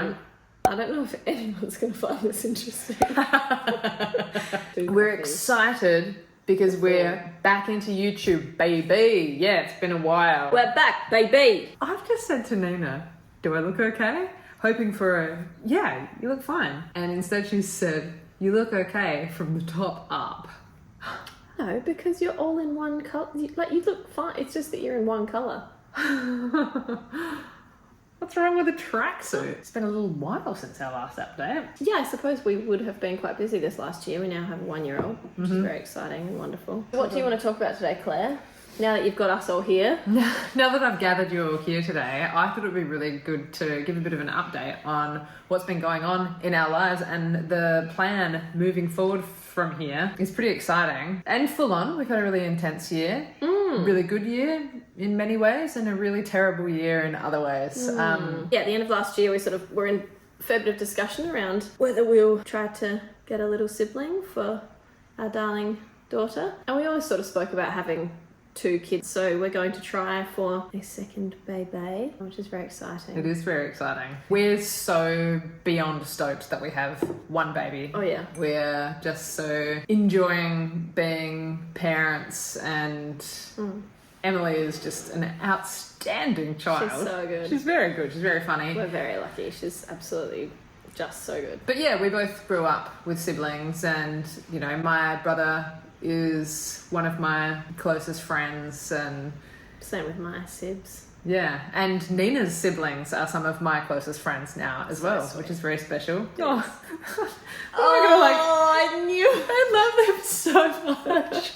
don't. I don't know if anyone's going to find this interesting. We're excited because we're back into YouTube, baby. Yeah, it's been a while. We're back, baby. I've just said to Nina, do I look okay? Hoping for a, yeah, you look fine. And instead she said, you look okay from the top up. No, because you're all in one colour. Like, you look fine. It's just that you're in one colour. What's wrong with the tracksuit? It's been a little while since our last update. Yeah, I suppose we would have been quite busy this last year. We now have a 1-year-old, which is very exciting and wonderful. What do you want to talk about today, Claire? Now that you've got us all here. Now that I've gathered you all here today, I thought it would be really good to give a bit of an update on what's been going on in our lives, and the plan moving forward from here is pretty exciting and full on. We've had a really intense year, really good year in many ways, and a really terrible year in other ways. Yeah, at the end of last year, we were in a fair bit of discussion around whether we'll try to get a little sibling for our darling daughter. And we always sort of spoke about having 2 kids, so we're going to try for a second baby, which is very exciting. It is very exciting. We're so beyond stoked that we have 1 baby. Oh yeah. We're just so enjoying being parents, and Emily is just an outstanding child. She's so good. She's very good. She's very funny. We're very lucky. She's absolutely just so good. But yeah, we both grew up with siblings, and you know, my brother is one of my closest friends, and same with my sibs. Yeah, and Nina's siblings are some of my closest friends now as well, which is very special. Yes. I knew I love them so much.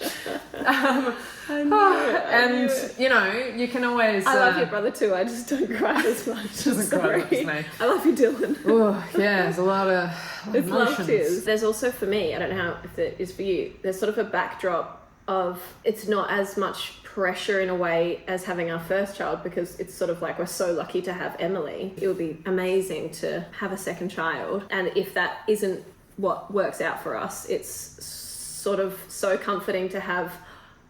I knew and you know, you can always. I love your brother too. I just don't cry as much. Doesn't cry as much as me. I love you, Dylan. Oh yeah, there's a lot of It's emotions. love tears. There's also for me, I don't know how if it is for you. There's sort of a backdrop of it's not as much pressure in a way as having our first child, because it's sort of like we're so lucky to have Emily. It would be amazing to have a second child, and if that isn't what works out for us, it's sort of so comforting to have,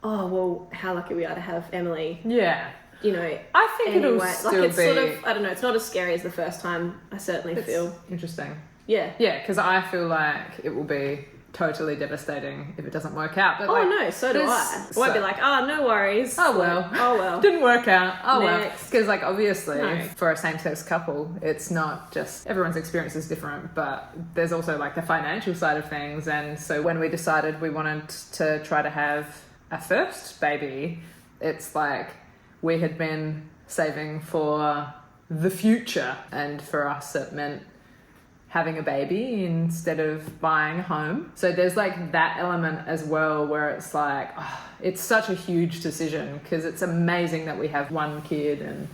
oh well, how lucky we are to have Emily. Yeah. You know, I think it'll still like it's be sort of, I don't know, it's not as scary as the first time, I certainly feel. Interesting. Yeah. Yeah, because I feel like it will be totally devastating if it doesn't work out. But no, so do I. I won't be like, oh, no worries. Oh well. Oh well. Didn't work out. Oh Next. well. Because like obviously No. for a same-sex couple, it's not just, everyone's experience is different, but there's also like the financial side of things. And so when we decided we wanted to try to have a first baby, it's like we had been saving for the future, and for us it meant having a baby instead of buying a home. So there's like that element as well, where it's like, it's such a huge decision, because it's amazing that we have 1 kid and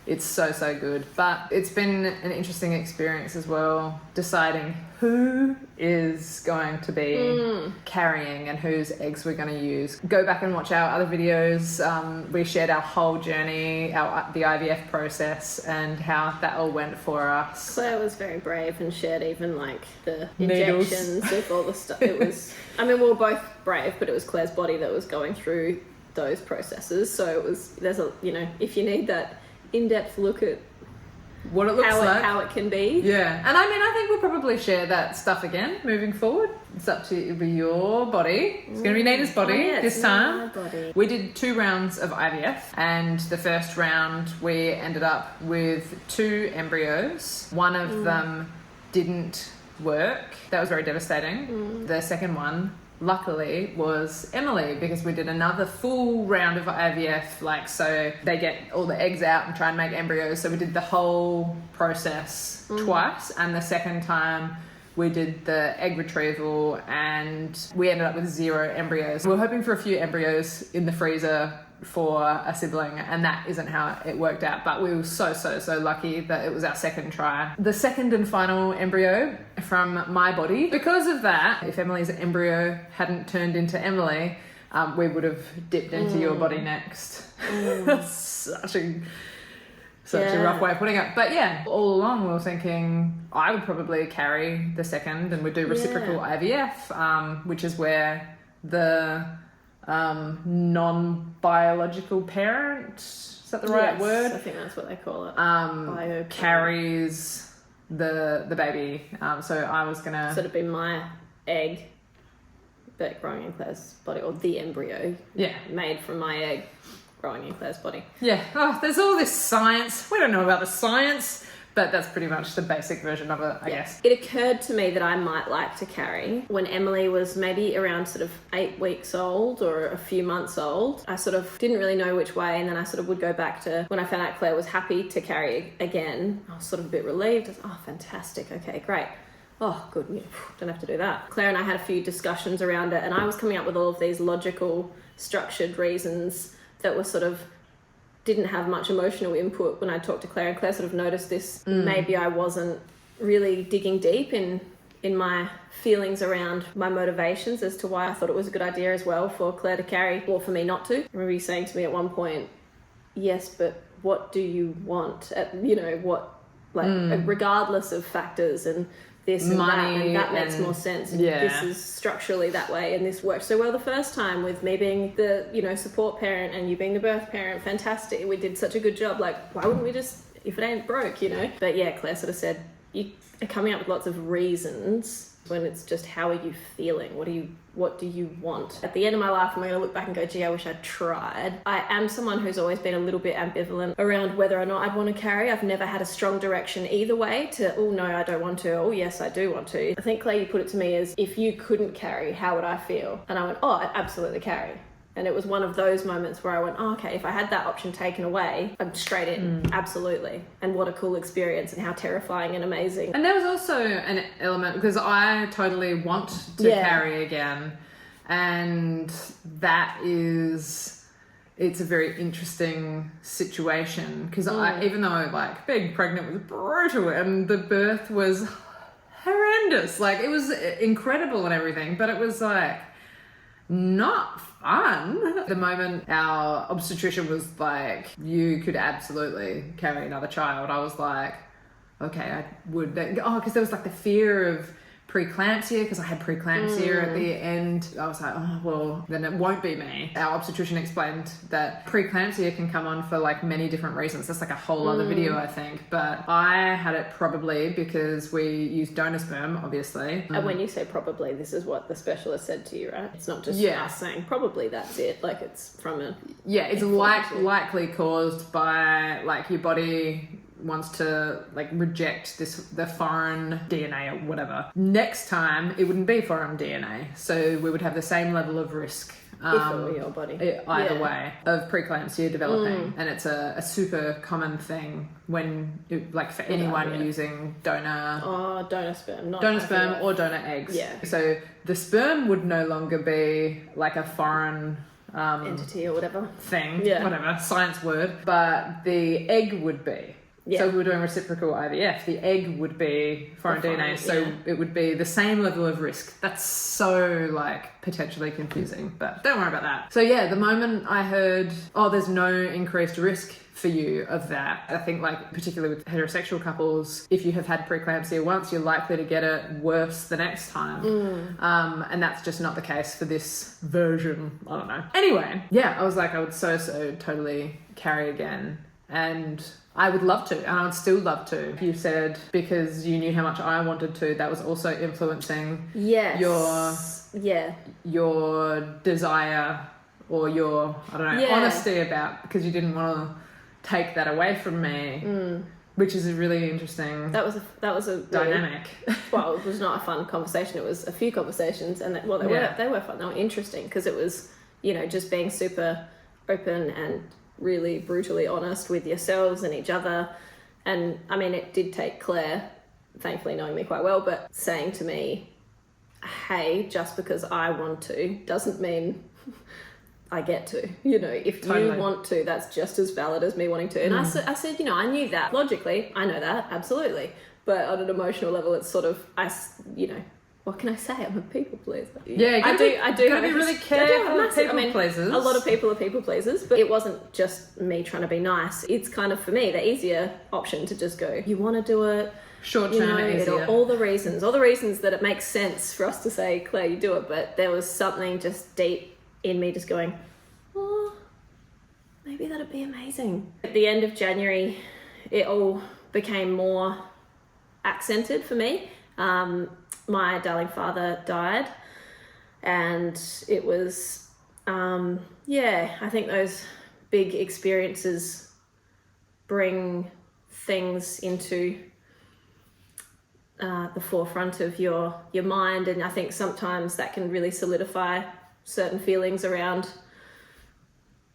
it's so good. But it's been an interesting experience as well, deciding who is going to be carrying and whose eggs we're going to use. Go back and watch our other videos. We shared our whole journey, the IVF process, and how that all went for us. Claire was very brave and shared even like the Needles. injections with all the stuff. It was, I mean, we were both brave, but it was Claire's body that was going through those processes. So it was, there's a, you know, if you need that in-depth look at What it looks like. how it can be. Yeah, and I mean, I think we'll probably share that stuff again moving forward. It's up to your body. It's going to be Nina's body this time. My body. We did 2 rounds of IVF, and the first round we ended up with 2 embryos. One of them didn't work. That was very devastating. The second one, luckily, was Emily, because we did another full round of IVF, like, so they get all the eggs out and try and make embryos. So we did the whole process twice, and the second time we did the egg retrieval, and we ended up with 0 embryos. We were hoping for a few embryos in the freezer for a sibling, and that isn't how it worked out, but we were so lucky that it was our second try. The second and final embryo from my body. Because of that, if Emily's embryo hadn't turned into Emily, we would have dipped into your body next. That's such a rough way of putting it. But yeah, all along we were thinking I would probably carry the second, and we'd do reciprocal IVF, which is where the non-biological parent, is that the right word? I think that's what they call it. Carries the baby. So I was gonna So it'd be my egg, but growing in Claire's body, or the embryo made from my egg growing in Claire's body. Yeah. Oh, there's all this science. We don't know about the science, but that's pretty much the basic version of it, I guess. It occurred to me that I might like to carry when Emily was maybe around sort of 8 weeks old or a few months old. I sort of didn't really know which way, and then I sort of would go back to when I found out Claire was happy to carry again. I was sort of a bit relieved. I was, oh, fantastic. Okay, great. Oh, good. Don't have to do that. Claire and I had a few discussions around it, and I was coming up with all of these logical, structured reasons that were sort of didn't have much emotional input when I talked to Claire, and Claire sort of noticed this. Maybe I wasn't really digging deep in my feelings around my motivations as to why I thought it was a good idea as well for Claire to carry, or for me not to. I remember you saying to me at one point, yes, but what do you want? Regardless of factors and this and money, that, and that makes more sense. And this is structurally that way, and this worked so well the first time with me being the, support parent and you being the birth parent. Fantastic. We did such a good job. Like, why wouldn't we just, if it ain't broke, But yeah, Claire sort of said, you are coming up with lots of reasons when it's just, how are you feeling? What do you want? At the end of my life, I'm going to look back and go, gee, I wish I'd tried. I am someone who's always been a little bit ambivalent around whether or not I'd want to carry. I've never had a strong direction either way to, oh, no, I don't want to. Oh, yes, I do want to. I think, Claire, you put it to me as, if you couldn't carry, how would I feel? And I went, oh, I'd absolutely carry. And it was one of those moments where I went, oh, okay, if I had that option taken away, I'm straight in. Absolutely. And what a cool experience, and how terrifying and amazing. And there was also an element, because I totally want to carry again. And that is, it's a very interesting situation. Because even though like being pregnant was brutal and the birth was horrendous, like it was incredible and everything, but it was like not fun. At the moment our obstetrician was like, you could absolutely carry another child, I was like, okay, I would. Because there was like the fear of preeclampsia, because I had preeclampsia at the end. I was like, oh, well, then it won't be me. Our obstetrician explained that preeclampsia can come on for like many different reasons. That's like a whole other video, I think. But I had it probably because we use donor sperm, obviously. And when you say probably, this is what the specialist said to you, right? It's not just us saying probably that's it. Like it's from a... Yeah, it's likely caused by like your body wants to like reject the foreign DNA or whatever. Next time it wouldn't be foreign DNA, so we would have the same level of risk if it were your body either way of preeclampsia developing. And it's a super common thing when for anyone using donor sperm, not donor sperm or donor eggs. So the sperm would no longer be like a foreign entity or whatever thing, whatever science word, but the egg would be. So if we were doing reciprocal IVF, the egg would be foreign DNA, so it would be the same level of risk. That's so like potentially confusing, but don't worry about that. So yeah, the moment I heard, oh, there's no increased risk for you of that, I think like particularly with heterosexual couples, if you have had preeclampsia once, you're likely to get it worse the next time. And that's just not the case for this version. I don't know. Anyway, I was like, I would so totally carry again. And I would love to, and I would still love to. You said because you knew how much I wanted to, that was also influencing your desire or your, I don't know, honesty about, because you didn't want to take that away from me, which is a really interesting that was a dynamic. Well, it was not a fun conversation. It was a few conversations, and they were fun. They were interesting because it was, just being super open and really brutally honest with yourselves and each other. And I mean, it did take Claire, thankfully knowing me quite well, but saying to me, hey, just because I want to doesn't mean I get to, if you want to, that's just as valid as me wanting to. And I said, I knew that logically, I know that, absolutely. But on an emotional level, it's sort of, what can I say? I'm a people pleaser. Yeah, I do. Gotta be really careful with people pleasers. A lot of people are people pleasers, but it wasn't just me trying to be nice. It's kind of, for me, the easier option to just go, you want to do it. Short term, easier. All the reasons that it makes sense for us to say, Claire, you do it. But there was something just deep in me just going, oh, maybe that'd be amazing. At the end of January, it all became more accented for me. My darling father died, and it was, I think those big experiences bring things into the forefront of your mind, and I think sometimes that can really solidify certain feelings around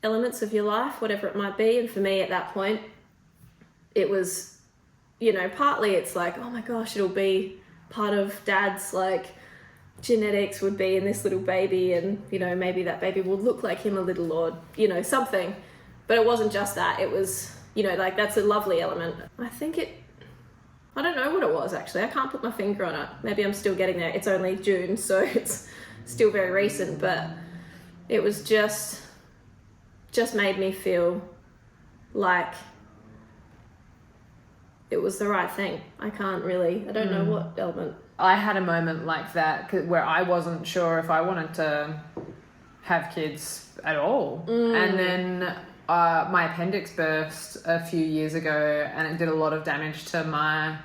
elements of your life, whatever it might be. And for me at that point, it was, partly it's like, oh my gosh, it'll be part of Dad's like genetics, would be in this little baby, and maybe that baby will look like him a little, or something. But it wasn't just that. It was, like, that's a lovely element. I don't know what it was, actually. I can't put my finger on it. Maybe I'm still getting there. It's only June, so it's still very recent, but it was just made me feel like it was the right thing. I don't know what element. I had a moment like that where I wasn't sure if I wanted to have kids at all. And then my appendix burst a few years ago, and it did a lot of damage to my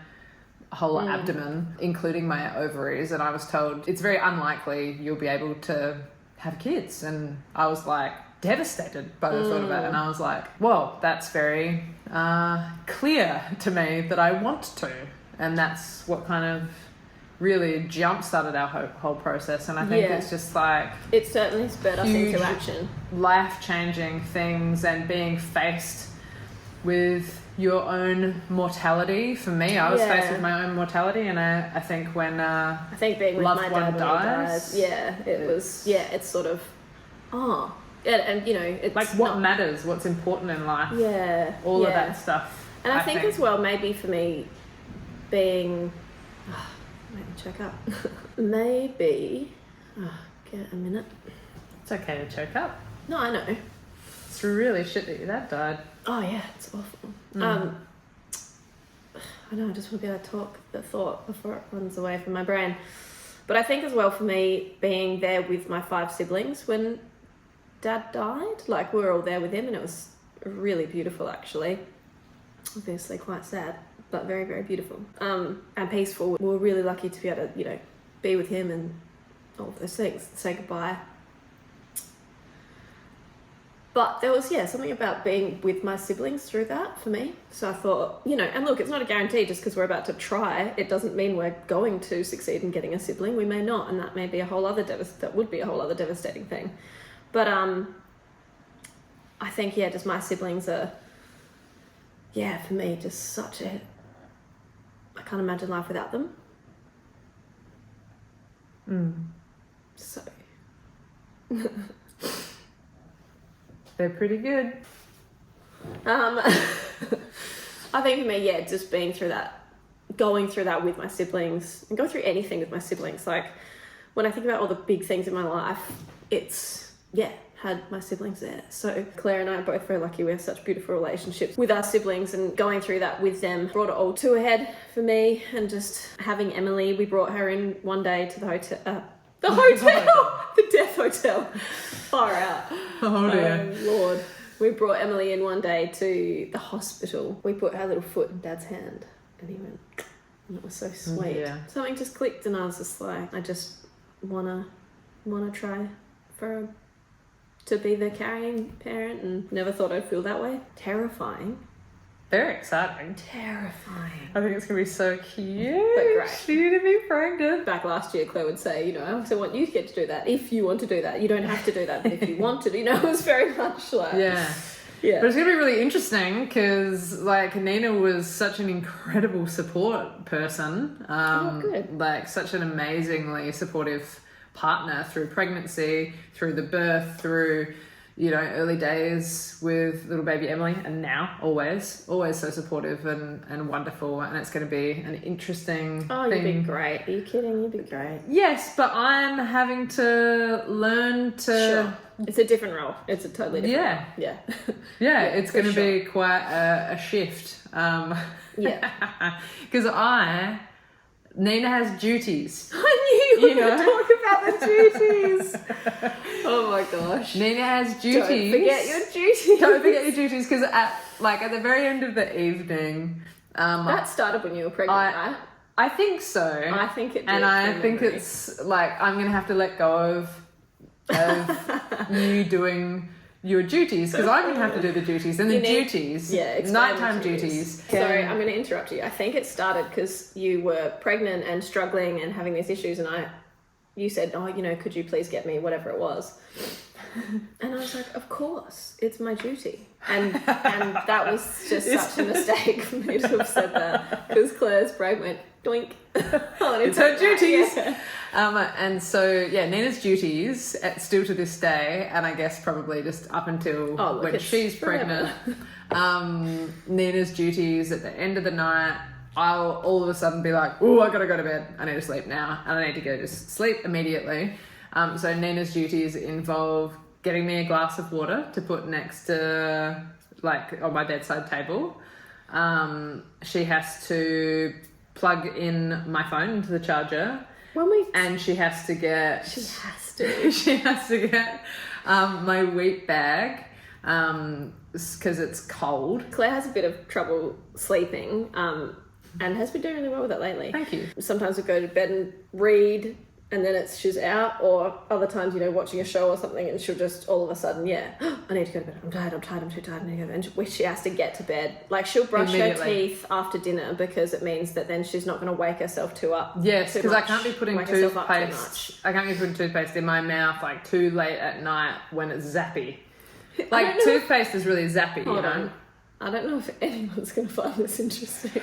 whole abdomen, including my ovaries. And I was told it's very unlikely you'll be able to have kids. And I was like devastated by the thought of it. And I was like, well, that's very clear to me that I want to. And that's what kind of really jump-started our whole process. And I think it's just like... it certainly spurred us into action. Life-changing things, and being faced with your own mortality. For me, I was faced with my own mortality, and I think when being with my dad dies, it's sort of, it's like what matters, what's important in life, all of that stuff. And I think as well, maybe for me, being, let me check up, get a minute. It's okay to choke up. No, I know. It's really shit that your dad died. Oh yeah, it's awful. I know, I just want to be able to talk the thought before it runs away from my brain. But I think as well, for me, being there with my 5 siblings when Dad died, like we were all there with him, and it was really beautiful, actually. Obviously quite sad, but very, very beautiful. And peaceful. We were really lucky to be able to, be with him and all of those things, say goodbye. But there was, something about being with my siblings through that for me. So I thought, and look, it's not a guarantee just because we're about to try. It doesn't mean we're going to succeed in getting a sibling. We may not, and that may be a whole other devastating thing. But I think, just my siblings are, for me, just such a... I can't imagine life without them. So... They're pretty good. I think for me, just being through that, going through that with my siblings, and go through anything with my siblings. Like, when I think about all the big things in my life, it's, had my siblings there. So Claire and I are both very lucky. We have such beautiful relationships with our siblings, and going through that with them brought it all to a head for me. And just having Emily, we brought her in one day to the hotel. The death hotel. Far out. Oh dear. Lord. We brought Emily in one day to the hospital. We put her little foot in Dad's hand, and he went, and it was so sweet. Something just clicked, and I was just like, I just wanna try to be the carrying parent, and never thought I'd feel that way. Terrifying. Very exciting. Terrifying. I think it's going to be so cute. But great. For you to be pregnant. Back last year, Claire would say, I also want you to get to do that. If you want to do that. You don't have to do that, but if you want to, it was very much like... Yeah. But it's going to be really interesting because, like, Nina was such an incredible support person. Good. Like, such an amazingly supportive partner through pregnancy, through the birth, through... early days with little baby Emily, and now always so supportive and wonderful, and it's going to be an interesting thing. You'd be great. Are you kidding? You'd be great. Yes, but I'm having to learn to... Sure. It's a different role. It's a totally different role. Yeah, it's going to be quite a shift. Because Nina has duties. I knew you were going to talk about the duties. Oh my gosh. Nina has duties. Don't forget your duties. Don't forget your duties, because at the very end of the evening... that started when you were pregnant, right? I think so. I think it did. And I from think memory. it's like I'm going to have to let go of you doing your duties, because I'm going to have to do the duties. And the duties, explain nighttime the duties. Sorry, I'm going to interrupt you. I think it started because you were pregnant and struggling and having these issues, and you said, oh, could you please get me whatever it was? And I was like, of course, it's my duty. And that was just such a mistake for me to have said that, because Claire's brain went doink. It's her duties. Yeah. And so, Nina's duties, still to this day, and I guess probably just up until when she's pregnant, Nina's duties at the end of the night, I'll all of a sudden be like, oh, I gotta go to bed. I need to sleep now. And I need to go to sleep immediately. So Nina's duties involve getting me a glass of water to put next to, on my bedside table. She has to plug in my phone into the charger. And she has to get... she has to get my wheat bag, because it's cold. Claire has a bit of trouble sleeping, and has been doing really well with it lately. Thank you. Sometimes we go to bed and read, and then she's out, or other times, watching a show or something, and she'll just all of a sudden, I need to go to bed. I'm tired, I'm too tired, I need to go to bed. And she has to get to bed. She'll brush her teeth after dinner, because it means that then she's not going to wake herself too up. Yes, because I can't be putting toothpaste in my mouth too late at night when it's zappy. Toothpaste is really zappy, Hold on. I don't know if anyone's going to find this interesting.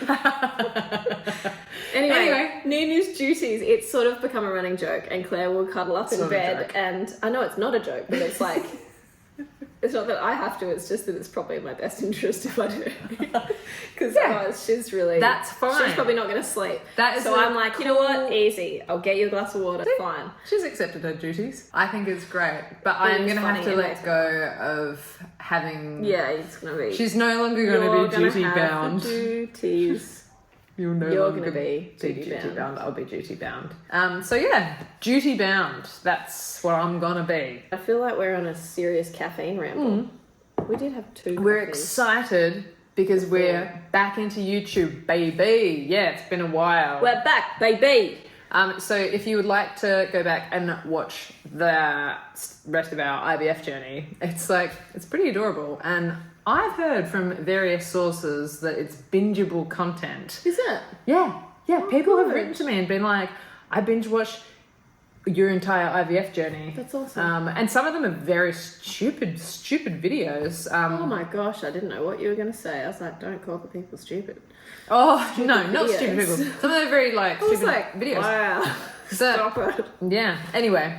Anyway, Nina's duties, it's sort of become a running joke, and Claire will cuddle up in bed, and I know it's not a joke, but it's it's not that I have to, it's just that it's probably in my best interest if I do. Because otherwise she's really... That's fine. She's probably not going to sleep. So I'm like, you know what? Easy. I'll get you a glass of water. Fine. She's accepted her duties. I think it's great. But I'm going to have to let go of having... Yeah, it's going to be... She's no longer going to be duty-bound. Duties. You're going to be duty-bound. I'll be duty-bound. Duty-bound. That's what I'm going to be. I feel like we're on a serious caffeine ramble. We did have 2 We're coffees. Excited because we're back into YouTube, baby. Yeah, it's been a while. We're back, baby. So if you would like to go back and watch the rest of our IVF journey, it's pretty adorable. And I've heard from various sources that it's bingeable content. Is it? Yeah. People have written to me and been like, I binge watched your entire IVF journey. That's awesome. And some of them are very stupid videos. Oh my gosh, I didn't know what you were going to say. I was like, don't call the people stupid. Oh, Stupid no, not videos. stupid people. Some of them are very stupid videos. Wow. Stop it. Yeah. Anyway.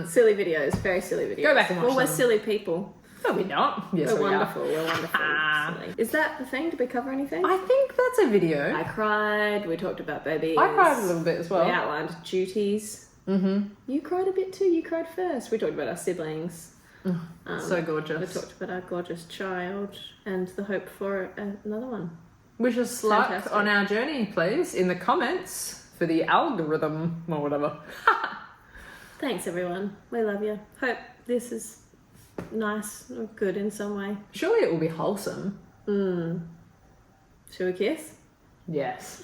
Silly videos, very silly videos. Go back and watch them. We're silly people. No, we're not. Yes, we're we wonderful. are. We're wonderful. Silly. Is that the thing? Did we cover anything? I think that's a video. I cried. We talked about babies. I cried a little bit as well. We outlined duties. Mm-hmm. You cried a bit too. You cried first. We talked about our siblings. So gorgeous. We talked about our gorgeous child and the hope for another one. Wish us luck on our journey, please, in the comments for the algorithm or whatever. Thanks, everyone. We love you. Hope this is nice or good in some way. Surely it will be wholesome. Shall we kiss? Yes.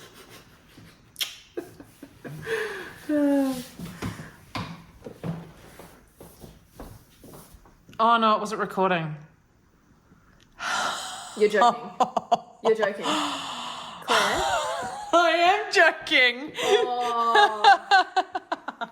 Oh no, it wasn't recording. You're joking. You're joking. Claire? I am joking. Oh.